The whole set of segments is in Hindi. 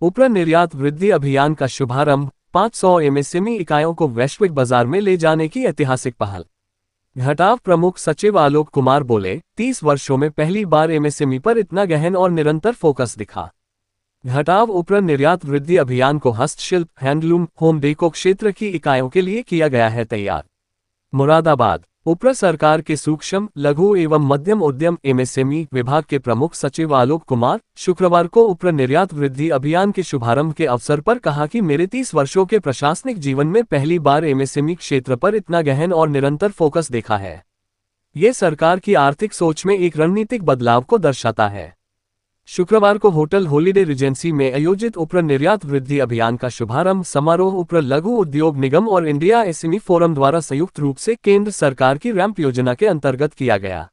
उपरा निर्यात वृद्धि अभियान का शुभारंभ 500 एमएसएमई इकाइयों को वैश्विक बाजार में ले जाने की ऐतिहासिक पहल। घटाव प्रमुख सचिव आलोक कुमार बोले, 30 वर्षों में पहली बार एमएसएमई पर इतना गहन और निरंतर फोकस दिखा। घटाव उपरा निर्यात वृद्धि अभियान को हस्तशिल्प, हैंडलूम, होम डेको क्षेत्र की इकाइयों के लिए किया गया है तैयार। मुरादाबाद उपरा सरकार के सूक्ष्म, लघु एवं मध्यम उद्यम एमएसएमई विभाग के प्रमुख सचिव आलोक कुमार शुक्रवार को उपरा निर्यात वृद्धि अभियान के शुभारंभ के अवसर पर कहा कि मेरे 30 वर्षों के प्रशासनिक जीवन में पहली बार एमएसएमई क्षेत्र पर इतना गहन और निरंतर फोकस देखा है। ये सरकार की आर्थिक सोच में एक रणनीतिक बदलाव को दर्शाता है। शुक्रवार को होटल हॉलिडे रिजेंसी में आयोजित उपरा निर्यात वृद्धि अभियान का शुभारंभ समारोह उपरा लघु उद्योग निगम और इंडिया एसएमई फोरम द्वारा संयुक्त रूप से केंद्र सरकार की रैंप योजना के अंतर्गत किया गया।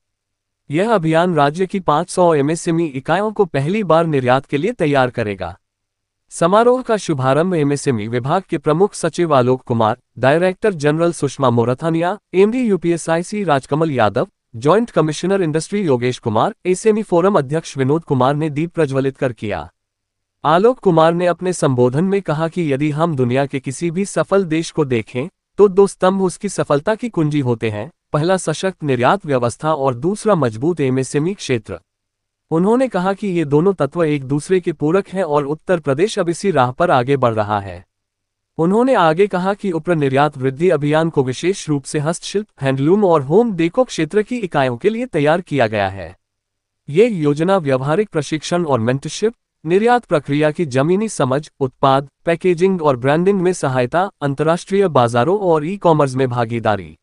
यह अभियान राज्य की 500 एमएसएमई इकाइयों को पहली बार निर्यात के लिए तैयार करेगा। समारोह का शुभारंभ एमएसएमई विभाग के प्रमुख सचिव Alok Kumar, director general Sushma Morthania, MD UPSIC Rajkamal Yadav, joint commissioner industry Yogesh Kumar, SME forum अध्यक्ष विनोद कुमार ने दीप प्रज्वलित कर किया। आलोक कुमार ने अपने संबोधन में कहा कि यदि हम दुनिया के किसी भी सफल देश को देखें तो दो स्तंभ उसकी सफलता की कुंजी होते हैं, पहला सशक्त निर्यात व्यवस्था और दूसरा मजबूत एमएसएमई क्षेत्र। उन्होंने कहा कि ये दोनों तत्व एक दूसरे के पूरक हैं और उत्तर प्रदेश अब इसी राह पर आगे बढ़ रहा है। उन्होंने आगे कहा कि उपरा निर्यात वृद्धि अभियान को विशेष रूप से हस्तशिल्प, हैंडलूम और होम डेको क्षेत्र की इकाइयों के लिए तैयार किया गया है। ये योजना व्यावहारिक प्रशिक्षण और मेंटरशिप, निर्यात प्रक्रिया की जमीनी समझ, उत्पाद, पैकेजिंग और ब्रांडिंग में सहायता, अंतर्राष्ट्रीय बाजारों और ई-कॉमर्स में भागीदारी,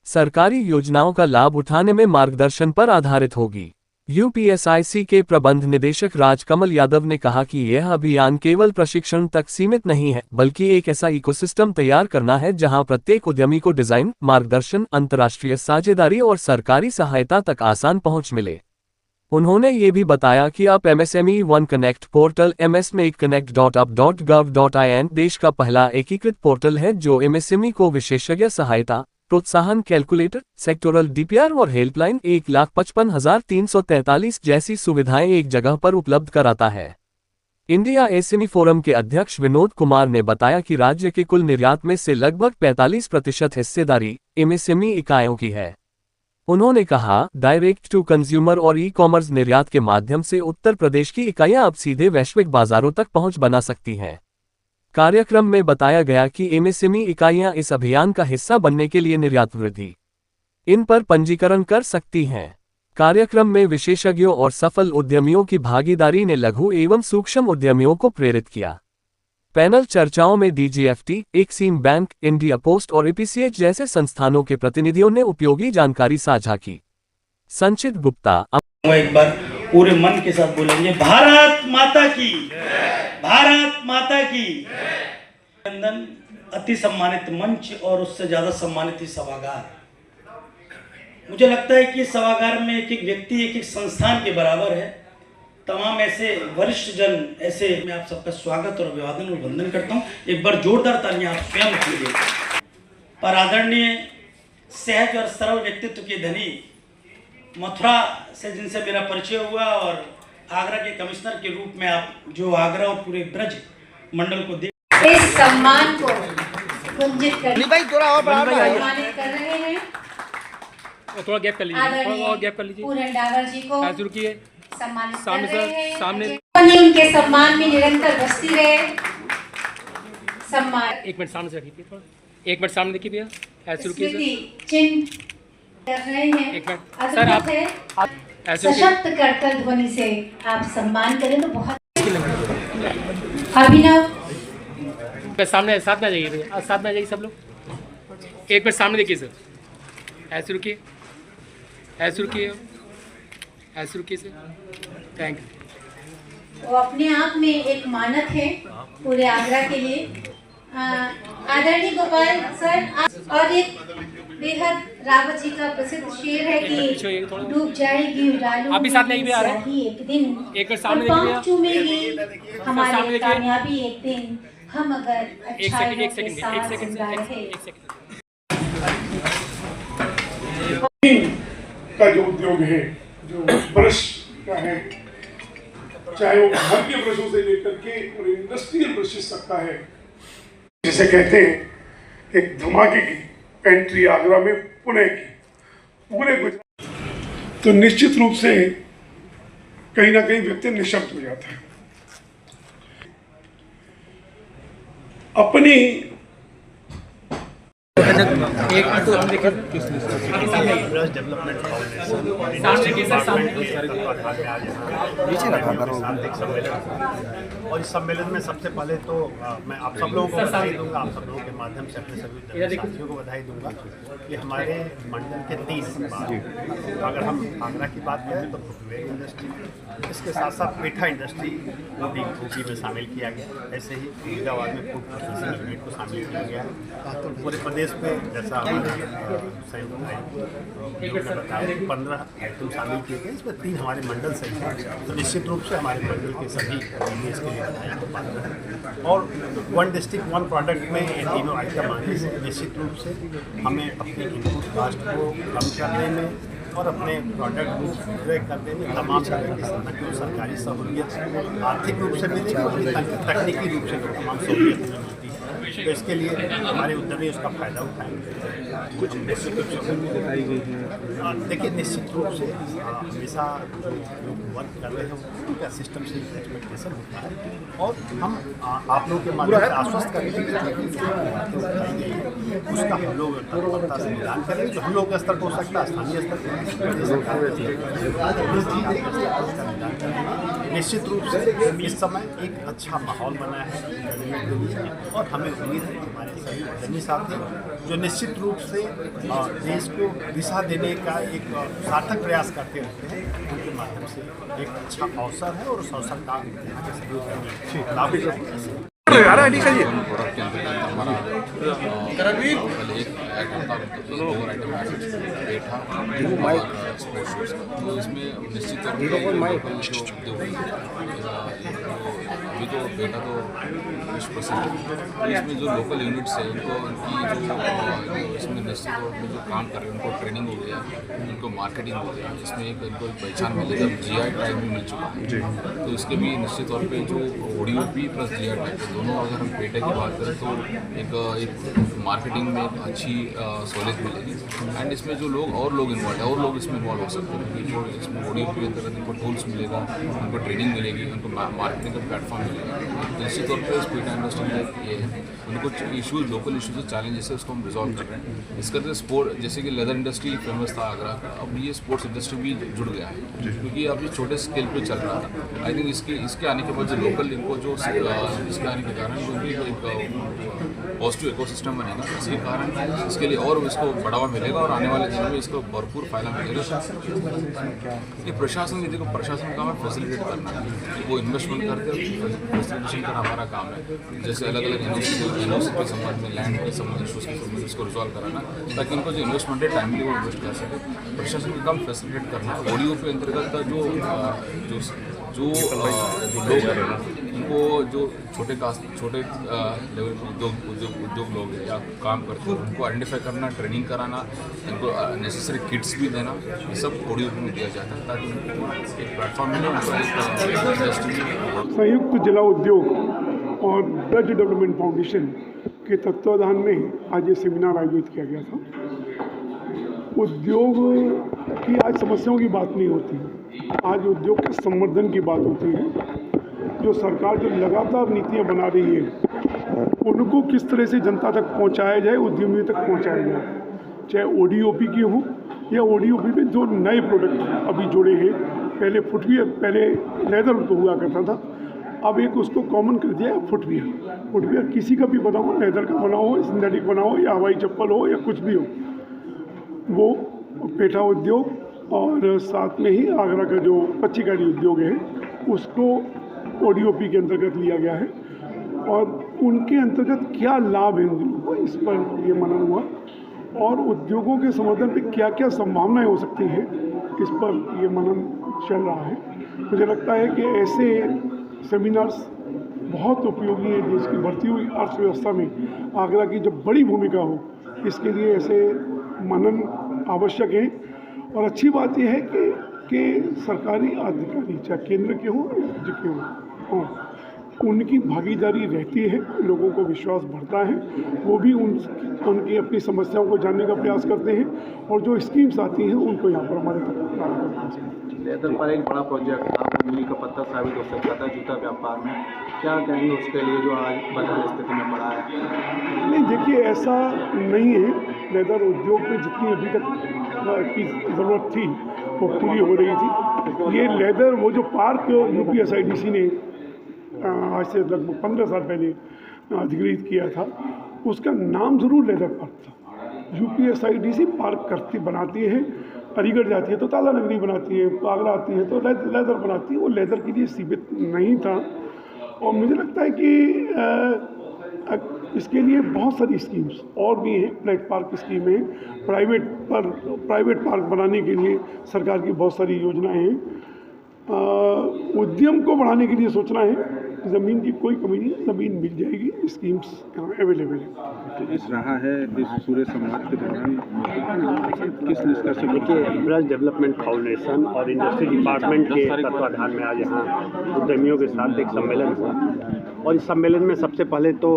सरकारी योजनाओं का लाभ उठाने में मार्गदर्शन पर आधारित होगी। यूपीएसआईसी के प्रबंध निदेशक राजकमल यादव ने कहा कि यह अभियान केवल प्रशिक्षण तक सीमित नहीं है, बल्कि एक ऐसा इकोसिस्टम तैयार करना है जहां प्रत्येक उद्यमी को डिजाइन, मार्गदर्शन, अंतर्राष्ट्रीय साझेदारी और सरकारी सहायता तक आसान पहुंच मिले। उन्होंने ये भी बताया कि अब MSME one connect portal msmeconnect.up.gov.in देश का पहला एकीकृत पोर्टल है जो एमएसएमई को विशेषज्ञ सहायता, प्रोत्साहन कैलकुलेटर, सेक्टोरल डीपीआर और हेल्पलाइन 1,55,343 जैसी सुविधाएं एक जगह पर उपलब्ध कराता है। इंडिया एसएमई फोरम के अध्यक्ष विनोद कुमार ने बताया कि राज्य के कुल निर्यात में से लगभग 45% हिस्सेदारी एमएसएमई इकाइयों की है। उन्होंने कहा, डायरेक्ट टू कंज्यूमर और ई-कॉमर्स निर्यात के माध्यम से उत्तर प्रदेश की इकाइयां अब सीधे वैश्विक बाजारों तक पहुंच बना सकती हैं। कार्यक्रम में बताया गया कि एमएसएमई इकाइयां इस अभियान का हिस्सा बनने के लिए निर्यात वृद्धि इन पर पंजीकरण कर सकती हैं। कार्यक्रम में विशेषज्ञों और सफल उद्यमियों की भागीदारी ने लघु एवं सूक्ष्म उद्यमियों को प्रेरित किया। पैनल चर्चाओं में DGFT, Exim bank, India post और एपीसीएच जैसे संस्थानों के प्रतिनिधियों ने उपयोगी जानकारी साझा की। संचित गुप्ता एक बार पूरे मन के साथ बोलेंगे, भारत माता की, भारत माता की। अभिनंदन। अति सम्मानित मंच और उससे ज्यादा सम्मानित सभागार। मुझे लगता है कि सभागार में एक एक व्यक्ति, एक एक संस्थान के बराबर है। तमाम ऐसे वरिष्ठ जन, ऐसे मैं आप सबका स्वागत और अभिवादन और वंदन करता हूँ। एक बार जोरदार तालियां आप स्वयं कीजिए। पर आदरणीय सहज और सरल व्यक्तित्व के धनी मथुरा से जिनसे मेरा परिचय हुआ और आगरा के कमिश्नर के रूप में आप जो आगरा और पूरे ब्रज मंडल को देख इस सम्मान को कुंजित कर सम्मानित कर रहे हैं। थोड़ा गैप कर लीजिए, और गैप कर लीजिए। पूरन डावर जी को सम्मानित सामने कर रहे हैं। सामने उनके सम्मान में निरंतर बसती रहे। सम्मान। एक मिनट सामने से रखिए, थोड़ा 1 मिनट सामने देखिए भैया, ऐसे रुकिए चिन्ह कर रहे हैं। एक मिनट सर, आप ऐसे सशक्त करतल ध्वनि से आप सम्मान करें तो बहुत। अभिनव सामने साथ में आ जाइए भैया, साथ में आ जाइए सब लोग। 1 मिनट सामने देखिए सर, ऐसे रुकिए, ऐसे रुकिए, ऐसे रुकिए सर। Thank you. वो अपने आप में एक मानक है पूरे आगरा के लिए। आदरणीय गोपाल सर, और एक बेहद रावत जी का प्रसिद्ध शेर है कि डूब जाएगी उड़ालू अभी साथ नहीं भी आ रहा है। एक दिन एक सामने चूमेगी हमारी कामयाबी एक दिन, हम अगर एक सेकंड का जो उद्योग है, जो ब्रश का है, चाहे वो घर के ब्रशों से लेकर के और इंडस्ट्रियल ब्रशेस तक का है। जिसे कहते हैं एक धमाके की एंट्री आगरा में पुणे की पूरे गुजरात, तो निश्चित रूप से कहीं ना कहीं व्यक्ति निशब्द हो जाता है। अपनी एक तो हम देखिए और इस सम्मेलन में सबसे पहले तो मैं आप सब लोगों को बधाई दूंगा, आप सब लोगों के माध्यम से अपने सभी साथियों को बधाई दूंगा कि हमारे मंडल के 30 अगर हम आगरा की बात करें तो फुटवेयर इंडस्ट्री, इसके साथ साथ पेठा इंडस्ट्री ऊटी में शामिल किया गया। ऐसे ही फरीदाबाद में फूड प्रोसेसिंग यूनिट को शामिल किया गया। पूरे प्रदेश में जैसा हमारे बताया 15 आइटम शामिल किए गए, इसमें 3 हमारे मंडल से हैं। तो निश्चित रूप से हमारे मंडल के सभी इसके लिए बताया तो पात्र है। और 1 डिस्ट्रिक्ट 1 प्रोडक्ट में ये तीनों आइटम आने से निश्चित रूप से हमें अपनी इनपुट कास्ट को कम करने में और अपने प्रोडक्ट को विक्रय करने में तमाम तरह की सरकारी सहूलियत आर्थिक रूप से मिलेगी और तकनीकी रूप से तमाम सहूलियत मिलती है। तो इसके लिए हमारे उद्यमी उसका फ़ायदा उठाएंगे। कुछ निश्चित रूप से दिखाई गई है। देखिए निश्चित रूप से हमेशा जो लोग वर्क कर रहे हैं उनका सिस्टम से एक्सपेक्टेशन होता है और हम आप लोगों के माध्यम से आश्वस्त करेंगे उसका हम लोग तत्परता से निदान करेंगे। जो हम लोग के स्तर पर हो सकता है स्थानीय स्तर पर निश्चित रूप से इस समय एक अच्छा माहौल बना है और हमें उम्मीद है कि हमारे सभी उद्यमी साथी जो निश्चित रूप से देश को दिशा देने का एक सार्थक प्रयास करते रहते हैं, उनके माध्यम से एक अच्छा अवसर है और उस अवसर का यहाँ के सभी उद्यमी लाभ उठाएंगे। प्रोडक्ट के अंतर्गत हमारा पहले एक आइटम था, 2 आइटम पेठा और स्पोर्ट्स शूज़। तो इसमें निश्चित तौर पर जो उद्योग अभी तो पेठा तो विश्व प्रसिद्ध है, इसमें जो लोकल यूनिट्स है उनको उनकी जो इसमें निश्चित तौर पर जो काम कर रहे हैं उनको ट्रेनिंग हो गया, उनको मार्केटिंग हो गया, इसमें एक इनको पहचान मिली जब GI टैग भी मिल चुका है। तो इसके भी निश्चित तौर पर जो ODOP प्लस GI टैग दोनों अगर हम पेठे की बात करें तो एक मार्केटिंग में एक अच्छी सहूलियत मिलेगी। एंड इसमें जो लोग इन्वॉल्व है और लोग इसमें इन्वॉल्व हो सकते हैं क्योंकि जो इसमें ODOP के अंतर्गत उनको टूल्स मिलेगा, उनको ट्रेनिंग मिलेगी, उनको मार्केटिंग का प्लेटफॉर्म मिलेगा। तो निश्चित तौर पर इस पेठा इंडस्ट्री में ये है उनको इशूज़ लोकल इशूज़ चैलेंजेस है उसको हम रिजॉल्व कर रहे हैं। इसके अंदर स्पोर्ट जैसे कि लेदर इंडस्ट्री फेमस था आगरा का, अब ये स्पोर्ट्स इंडस्ट्री भी जुड़ गया है क्योंकि अभी छोटे स्केल पे चल रहा था। आई थिंक इसके आने के बाद जो लोकल इनको जो इसके आने के कारण जो भी एक पॉजिटिव इकोसिस्टम बनेगा, इसके कारण इसके लिए और इसको बढ़ावा मिलेगा और आने वाले दिनों में इसको भरपूर फायदा मिलेगा। ये प्रशासन देखो प्रशासन का काम है फैसिलिटेट करना, वो इन्वेस्टमेंट करके फैसिलिटेशन करना हमारा काम है। जैसे अलग अलग एनओसी के संबंध में, लैंड के संबंध इशूज़ के संबंध इसको रिजॉल्व कराना ताकि इनको जो इन्वेस्टमेंट है टाइमली वो इन्वेस्ट कर सके। प्रशासन का काम फैसिलिटेट करना। ODOP के अंतर्गत जो लोग हैं उनको जो छोटे लेवल पर उद्योग लोग हैं या काम करते हैं उनको आइडेंटिफाई करना, ट्रेनिंग कराना, इनको नेसेसरी किट्स भी देना, ये सब ODOP में दिया जाता है ताकि एक प्लेटफॉर्म मिले उनको इंडस्ट्री। संयुक्त जिला उद्योग और ब्रज डेवलपमेंट फाउंडेशन के तत्वाधान में आज ये सेमिनार आयोजित किया गया था। उद्योग की आज समस्याओं की बात नहीं होती, आज उद्योग के संवर्धन की बात होती है। जो सरकार जो लगातार नीतियां बना रही है उनको किस तरह से जनता तक पहुंचाया जाए, उद्यमियों तक पहुंचाया जाए, चाहे ODOP की हो या ODOP में जो नए प्रोडक्ट अभी जुड़े हैं। पहले फुटवियर, पहले लेदर तो हुआ करता था, अब एक उसको कॉमन कर दिया है फुटवियर किसी का भी बनाओ, लेदर का बनाओ, सिंथेटिक बनाओ या हवाई चप्पल हो या कुछ भी हो, वो पेठा उद्योग और साथ में ही आगरा का जो पच्चीकारी उद्योग है उसको ODOP के अंतर्गत लिया गया है और उनके अंतर्गत क्या लाभ है उनको, इस पर ये मनन हुआ और उद्योगों के संवर्धन पे क्या क्या संभावनाएं हो सकती हैं, इस पर ये मनन चल रहा है। मुझे लगता है कि ऐसे सेमिनार्स बहुत उपयोगी है देश की बढ़ती हुई अर्थव्यवस्था में आगरा की जो बड़ी भूमिका हो, इसके लिए ऐसे मनन आवश्यक है। और अच्छी बात यह है कि कि सरकारी अधिकारी चाहे केंद्र के हों या राज्य के हों, उनकी भागीदारी रहती है, लोगों को विश्वास बढ़ता है, वो भी उनकी अपनी समस्याओं को जानने का प्रयास करते हैं और जो स्कीम्स आती हैं उनको यहाँ पर हमारे तक पहुँचाने का प्रयास करते हैं। लेदर पर एक बड़ा प्रोजेक्ट था, उंगली का पत्थर साबित हो सकता था जूता व्यापार में, क्या कहेंगे उसके लिए जो आज बदहाल स्थिति में पड़ा है? नहीं, देखिए ऐसा नहीं है। लेदर उद्योग में जितनी अभी तक की ज़रूरत थी वो पूरी हो रही थी। ये लेदर वो जो पार्क UPSIDC ने आज से लगभग 15 साल पहले अधिग्रहित किया था, उसका नाम ज़रूर लेदर पार्क था। UPSIDC पार्क बनाती है, अलीगढ़ जाती है तो ताला नगरी बनाती है, आगरा आती है तो लेदर बनाती है, वो लेदर के लिए सीमित नहीं था। और मुझे लगता है कि इसके लिए बहुत सारी स्कीम्स और भी हैं। फ्लैट पार्क स्कीम है, प्राइवेट पार्क बनाने के लिए सरकार की बहुत सारी योजनाएं हैं। उद्यम को बढ़ाने के लिए सोचना है, ज़मीन की कोई कमी नहीं है, ज़मीन मिल जाएगी, स्कीम्स अवेलेबल है। तो इस रहा है इस पूरे संवाद के दौरान किस निष्कर्ष से? देखिए, ब्रज डेवलपमेंट फाउंडेशन और इंडस्ट्री डिपार्टमेंट के तत्वाधान में आज यहाँ उद्यमियों के साथ एक सम्मेलन हुआ और इस सम्मेलन में सबसे पहले तो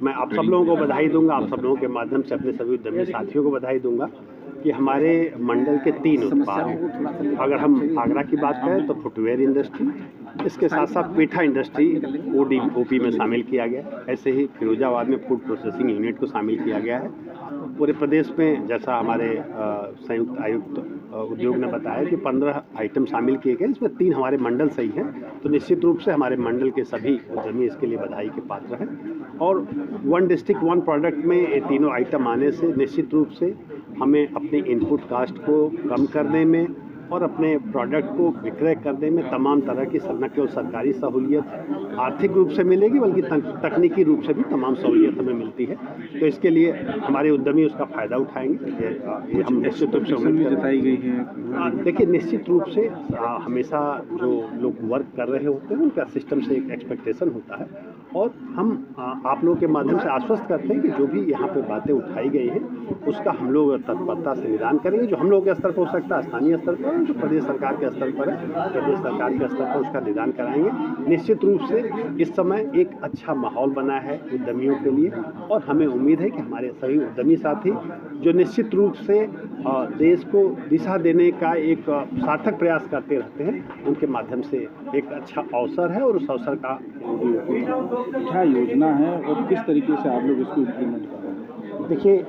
मैं आप सब लोगों को बधाई दूंगा, आप सब लोगों के माध्यम से अपने सभी उद्यमी साथियों को बधाई दूंगा कि हमारे मंडल के 3 उत्पाद हैं। अगर हम आगरा की बात करें तो फुटवेयर इंडस्ट्री, इसके साथ साथ पेठा इंडस्ट्री OP में शामिल किया गया। ऐसे ही फिरोजाबाद में फूड प्रोसेसिंग यूनिट को शामिल किया गया है। पूरे प्रदेश में जैसा हमारे संयुक्त आयुक्त उद्योग ने बताया कि 15 आइटम शामिल किए गए, इसमें 3 हमारे मंडल से ही हैं। तो निश्चित रूप से हमारे मंडल के सभी उद्यमी इसके लिए बधाई के पात्र हैं। और 1 डिस्ट्रिक्ट 1 प्रोडक्ट में ये तीनों आइटम आने से निश्चित रूप से हमें अपने इनपुट कास्ट को कम करने में और अपने प्रोडक्ट को विक्रय करने में तमाम तरह की न केवल सरकारी सहूलियत आर्थिक रूप से मिलेगी बल्कि तकनीकी रूप से भी तमाम सहूलियत हमें मिलती है। तो इसके लिए हमारे उद्यमी उसका फ़ायदा उठाएंगे, ये हम निश्चित रूप से उम्मीद जताई गई है। देखिए, निश्चित रूप से हमेशा जो लोग वर्क कर रहे होते हैं उनका सिस्टम से एक एक्सपेक्टेशन होता है और हम आप लोगों के माध्यम से आश्वस्त करते हैं कि जो भी यहाँ पे बातें उठाई गई हैं उसका हम लोग तत्परता से निदान करेंगे। जो हम लोगों के स्तर पर हो सकता है, स्थानीय स्तर पर, जो प्रदेश सरकार के स्तर पर है, प्रदेश सरकार के स्तर पर उसका निदान कराएंगे। निश्चित रूप से इस समय एक अच्छा माहौल बना है उद्यमियों के लिए और हमें उम्मीद है कि हमारे सभी उद्यमी साथी जो निश्चित रूप से देश को दिशा देने का एक सार्थक प्रयास करते रहते हैं, उनके माध्यम से एक अच्छा अवसर है और उस अवसर का क्या योजना है और किस तरीके से आप लोग इसको इम्प्लीमेंट कर रहे हैं? देखिए,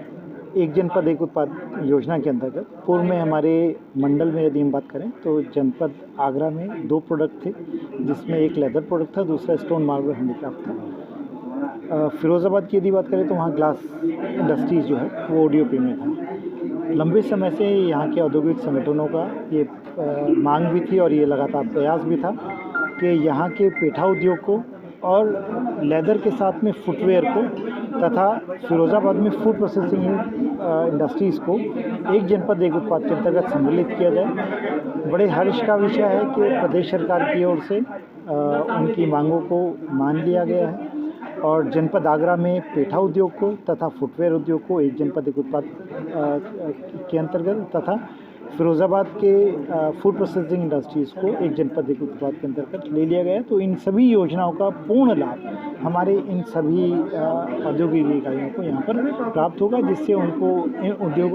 एक जनपद एक उत्पाद योजना के अंतर्गत पूर्व में हमारे मंडल में यदि हम बात करें तो जनपद आगरा में 2 प्रोडक्ट थे, जिसमें एक लेदर प्रोडक्ट था, दूसरा स्टोन मार्बल हैंडीक्राफ्ट था। फिरोज़ाबाद की यदि बात करें तो वहाँ ग्लास इंडस्ट्रीज़ जो है वो ODOP में था। लंबे समय से यहाँ के औद्योगिक संगठनों का ये मांग भी थी और ये लगातार प्रयास भी था कि यहाँ के पेठा उद्योग को और लेदर के साथ में फुटवेयर को तथा फिरोज़ाबाद में फूड प्रोसेसिंग इंडस्ट्रीज़ को एक जनपद एक उत्पाद के अंतर्गत सम्मिलित किया जाए। बड़े हर्ष का विषय है कि प्रदेश सरकार की ओर से उनकी मांगों को मान लिया गया है और जनपद आगरा में पेठा उद्योग को तथा फुटवेयर उद्योग को एक जनपद एक उत्पाद के अंतर्गत तथा फिरोज़ाबाद के फूड प्रोसेसिंग इंडस्ट्रीज़ को एक जनपद एक उत्पाद के अंतर्गत ले लिया गया। तो इन सभी योजनाओं का पूर्ण लाभ हमारे इन सभी औद्योगिक इकाइयों को यहाँ पर प्राप्त होगा, जिससे उनको इन उद्योगों